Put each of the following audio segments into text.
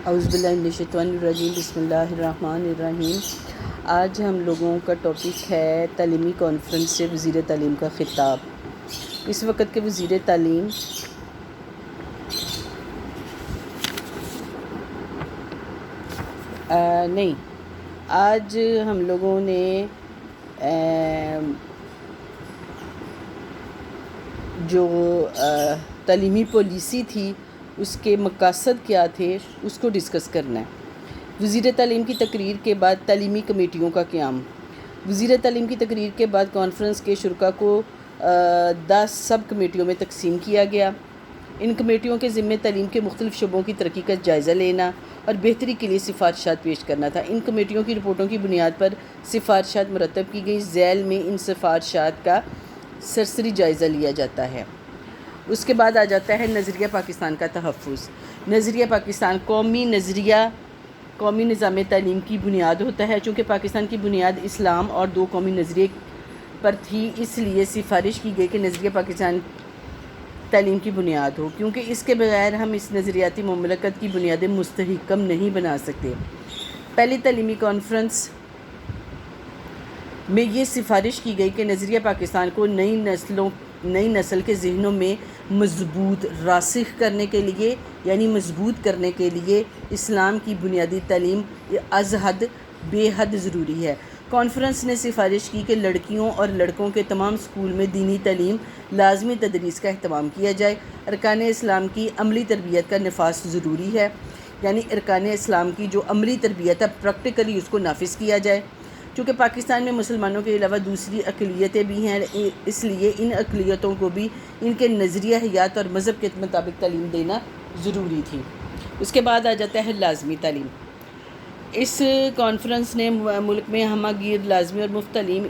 اعوذ باللہ من الشیطان الرجیم، بسم اللہ الرحمن الرحیم۔ آج ہم لوگوں کا ٹاپک ہے تعلیمی کانفرنس سے وزیر تعلیم کا خطاب۔ اس وقت کے وزیر تعلیم نہیں، آج ہم لوگوں نے جو تعلیمی پالیسی تھی اس کے مقاصد کیا تھے اس کو ڈسکس کرنا ہے۔ وزیر تعلیم کی تقریر کے بعد تعلیمی کمیٹیوں کا قیام۔ وزیر تعلیم کی تقریر کے بعد کانفرنس کے شرکاء کو 10 سب کمیٹیوں میں تقسیم کیا گیا۔ ان کمیٹیوں کے ذمہ تعلیم کے مختلف شعبوں کی ترقی کا جائزہ لینا اور بہتری کے لیے سفارشات پیش کرنا تھا۔ ان کمیٹیوں کی رپورٹوں کی بنیاد پر سفارشات مرتب کی گئی۔ ذیل میں ان سفارشات کا سرسری جائزہ لیا جاتا ہے۔ اس کے بعد آ جاتا ہے نظریہ پاکستان کا تحفظ۔ نظریہ پاکستان قومی نظام تعلیم کی بنیاد ہوتا ہے۔ چونکہ پاکستان کی بنیاد اسلام اور 2 قومی نظریے پر تھی، اس لیے سفارش کی گئی کہ نظریہ پاکستان تعلیم کی بنیاد ہو، کیونکہ اس کے بغیر ہم اس نظریاتی مملکت کی بنیادیں مستحکم نہیں بنا سکتے۔ پہلی تعلیمی کانفرنس میں یہ سفارش کی گئی کہ نظریہ پاکستان کو نئی نسل کے ذہنوں میں راسخ کرنے کے لیے یعنی مضبوط کرنے کے لیے اسلام کی بنیادی تعلیم از حد بے حد ضروری ہے۔ کانفرنس نے سفارش کی کہ لڑکیوں اور لڑکوں کے تمام اسکول میں دینی تعلیم لازمی تدریس کا اہتمام کیا جائے۔ ارکان اسلام کی عملی تربیت کا نفاذ ضروری ہے، یعنی ارکان اسلام کی جو عملی تربیت ہے پریکٹیکلی اس کو نافذ کیا جائے۔ چونکہ پاکستان میں مسلمانوں کے علاوہ دوسری اقلیتیں بھی ہیں، اس لیے ان اقلیتوں کو بھی ان کے نظریہ حیات اور مذہب کے مطابق تعلیم دینا ضروری تھی۔ اس کے بعد آ جاتا ہے لازمی تعلیم۔ اس کانفرنس نے ملک میں ہمہ گیر لازمی اور مفت تعلیم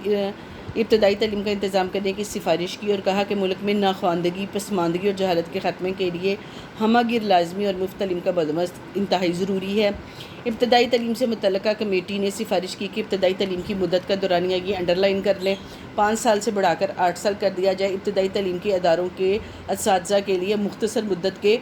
ابتدائی تعلیم کا انتظام کرنے کی سفارش کی اور کہا کہ ملک میں ناخواندگی، پسماندگی اور جہالت کے خاتمے کے لیے ہمہ گیر لازمی اور مفت تعلیم کا بندوبست انتہائی ضروری ہے۔ ابتدائی تعلیم سے متعلقہ کمیٹی نے سفارش کی کہ ابتدائی تعلیم کی مدت کا دورانیہ یہ انڈرلائن کر لیں، 5 سال سے بڑھا کر 8 سال کر دیا جائے۔ ابتدائی تعلیم کے اداروں کے اساتذہ کے لیے مختصر مدت کے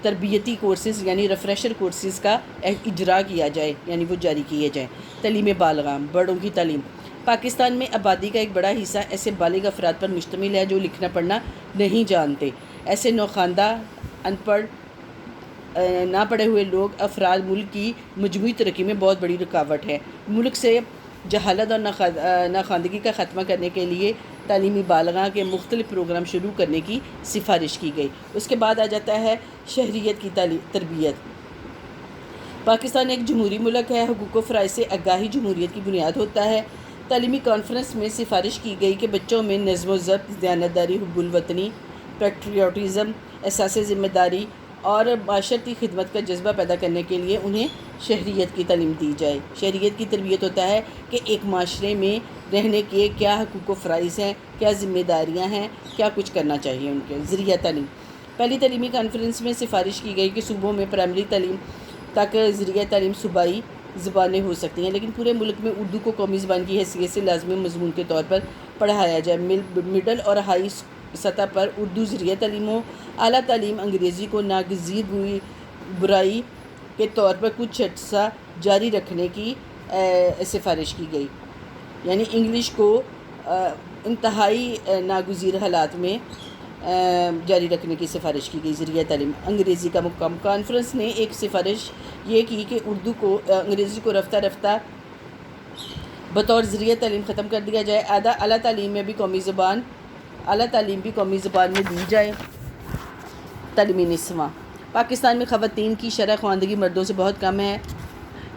تربیتی کورسز یعنی ریفریشر کورسز کا اجرا کیا جائے، یعنی وہ جاری کیے جائیں۔ تعلیم بالغاں، بڑوں کی تعلیم۔ پاکستان میں آبادی کا ایک بڑا حصہ ایسے بالغ افراد پر مشتمل ہے جو لکھنا پڑھنا نہیں جانتے۔ ایسے نوخواندہ، ان پڑھ، نہ پڑھے ہوئے افراد ملک کی مجموعی ترقی میں بہت بڑی رکاوٹ ہے۔ ملک سے جہالت اور ناخواندگی کا خاتمہ کرنے کے لیے تعلیمی بالغاں کے مختلف پروگرام شروع کرنے کی سفارش کی گئی۔ اس کے بعد آ جاتا ہے شہریت کی تربیت۔ پاکستان ایک جمہوری ملک ہے، حقوق و فرائض سے آگاہی جمہوریت کی بنیاد ہوتا ہے۔ تعلیمی کانفرنس میں سفارش کی گئی کہ بچوں میں نظم و ضبط، دیانتداری، حب الوطنی، پیٹریوٹزم، احساس ذمہ داری اور معاشرتی خدمت کا جذبہ پیدا کرنے کے لیے انہیں شہریت کی تعلیم دی جائے۔ شہریت کی تربیت ہوتا ہے کہ ایک معاشرے میں رہنے کے کیا حقوق و فرائض ہیں، کیا ذمہ داریاں ہیں، کیا کچھ کرنا چاہیے ان کے ذریعہ تعلیم۔ پہلی تعلیمی کانفرنس میں سفارش کی گئی کہ صوبوں میں پرائمری تعلیم تک ذریعہ تعلیم صوبائی زبانیں ہو سکتی ہیں، لیکن پورے ملک میں اردو کو قومی زبان کی حیثیت سے لازمی مضمون کے طور پر پڑھایا جائے۔ مڈل اور ہائی سطح پر اردو ذریعہ تعلیم ہو۔ اعلیٰ تعلیم انگریزی کو ناگزیر برائی کے طور پر کچھ عرصہ جاری رکھنے کی سفارش کی گئی، یعنی انگلش کو انتہائی ناگزیر حالات میں جاری رکھنے کی سفارش کی گئی۔ ذریعہ تعلیم انگریزی کا مقام۔ کانفرنس نے ایک سفارش یہ کی کہ انگریزی کو رفتہ رفتہ بطور ذریعہ تعلیم ختم کر دیا جائے۔ اعلیٰ تعلیم بھی قومی زبان میں دی جائے۔ تعلیمی نسواں۔ پاکستان میں خواتین کی شرح خواندگی مردوں سے بہت کم ہے۔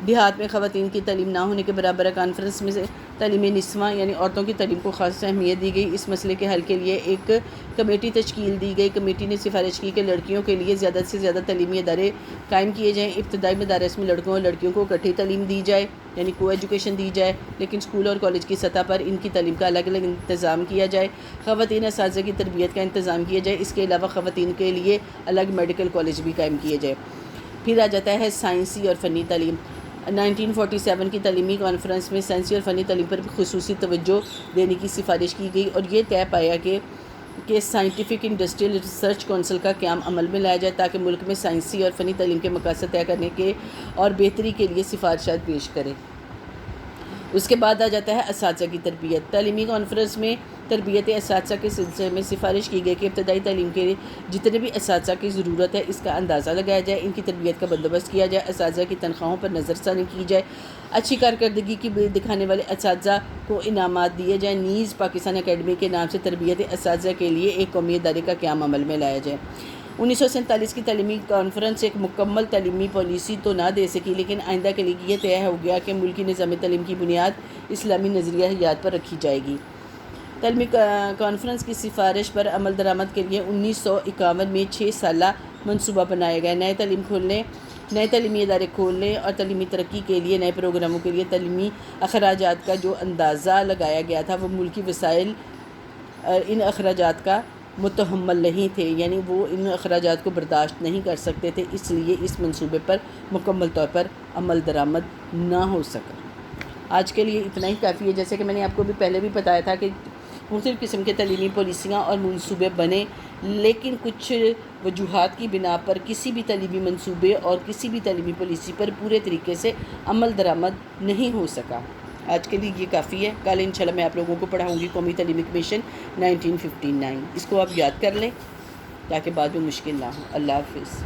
دیہات میں خواتین کی تعلیم نہ ہونے کے برابر ہے۔ کانفرنس میں تعلیمی نسواں یعنی عورتوں کی تعلیم کو خاص اہمیت دی گئی۔ اس مسئلے کے حل کے لیے ایک کمیٹی تشکیل دی گئی۔ کمیٹی نے سفارش کی کہ لڑکیوں کے لیے زیادہ سے زیادہ تعلیمی ادارے قائم کیے جائیں۔ ابتدائی مدارس میں لڑکوں اور لڑکیوں کو اکٹھی تعلیم دی جائے، یعنی کو ایجوکیشن دی جائے، لیکن اسکول اور کالج کی سطح پر ان کی تعلیم کا الگ الگ انتظام کیا جائے۔ خواتین اساتذہ کی تربیت کا انتظام کیا جائے۔ اس کے علاوہ خواتین کے لیے الگ میڈیکل کالج بھی قائم کیے جائے۔ پھر آ جاتا ہے سائنسی اور فنی تعلیم۔ 1947 کی تعلیمی کانفرنس میں سائنسی اور فنی تعلیم پر خصوصی توجہ دینے کی سفارش کی گئی اور یہ طے پایا کہ کہ سائنٹیفک انڈسٹریل ریسرچ کونسل کا قیام عمل میں لایا جائے تاکہ ملک میں سائنسی اور فنی تعلیم کے مقاصد طے کرنے کے اور بہتری کے لیے سفارشات پیش کرے۔ اس کے بعد آ جاتا ہے اساتذہ کی تربیت۔ تعلیمی کانفرنس میں تربیت اساتذہ کے سلسلے میں سفارش کی گئی کہ ابتدائی تعلیم کے جتنے بھی اساتذہ کی ضرورت ہے اس کا اندازہ لگایا جائے، ان کی تربیت کا بندوبست کیا جائے، اساتذہ کی تنخواہوں پر نظر ثانی کی جائے، اچھی کارکردگی کی دکھانے والے اساتذہ کو انعامات دیے جائیں، نیز پاکستان اکیڈمی کے نام سے تربیت اساتذہ کے لیے ایک قومی ادارے کا قیام عمل میں لایا جائے۔ 1947 کی تعلیمی کانفرنس ایک مکمل تعلیمی پالیسی تو نہ دے سکی، لیکن آئندہ کے لیے یہ طے ہو گیا کہ ملکی نظام تعلیم کی بنیاد اسلامی نظریہ حیات پر رکھی جائے گی۔ تعلیمی کانفرنس کی سفارش پر عمل درآمد کے لیے 1951 میں 6 سالہ منصوبہ بنایا گیا۔ نئے تعلیمی ادارے کھولنے اور تعلیمی ترقی کے لیے نئے پروگراموں کے لیے تعلیمی اخراجات کا جو اندازہ لگایا گیا تھا وہ ملکی وسائل ان اخراجات کا متحمل نہیں تھے، یعنی وہ ان اخراجات کو برداشت نہیں کر سکتے تھے، اس لیے اس منصوبے پر مکمل طور پر عمل درآمد نہ ہو سکا۔ آج کے لیے اتنا ہی کافی ہے۔ جیسے کہ میں نے آپ کو بھی پہلے بھی بتایا تھا کہ مختلف قسم کے تعلیمی پالیسیاں اور منصوبے بنے، لیکن کچھ وجوہات کی بنا پر کسی بھی تعلیمی منصوبے اور کسی بھی تعلیمی پالیسی پر پورے طریقے سے عمل درآمد نہیں ہو سکا۔ آج کے لیے یہ کافی ہے۔ کل انشاءاللہ میں آپ لوگوں کو پڑھاؤں گی قومی تعلیمی کمیشن 1959۔ اس کو آپ یاد کر لیں تاکہ بعد میں مشکل نہ ہو۔ اللہ حافظ۔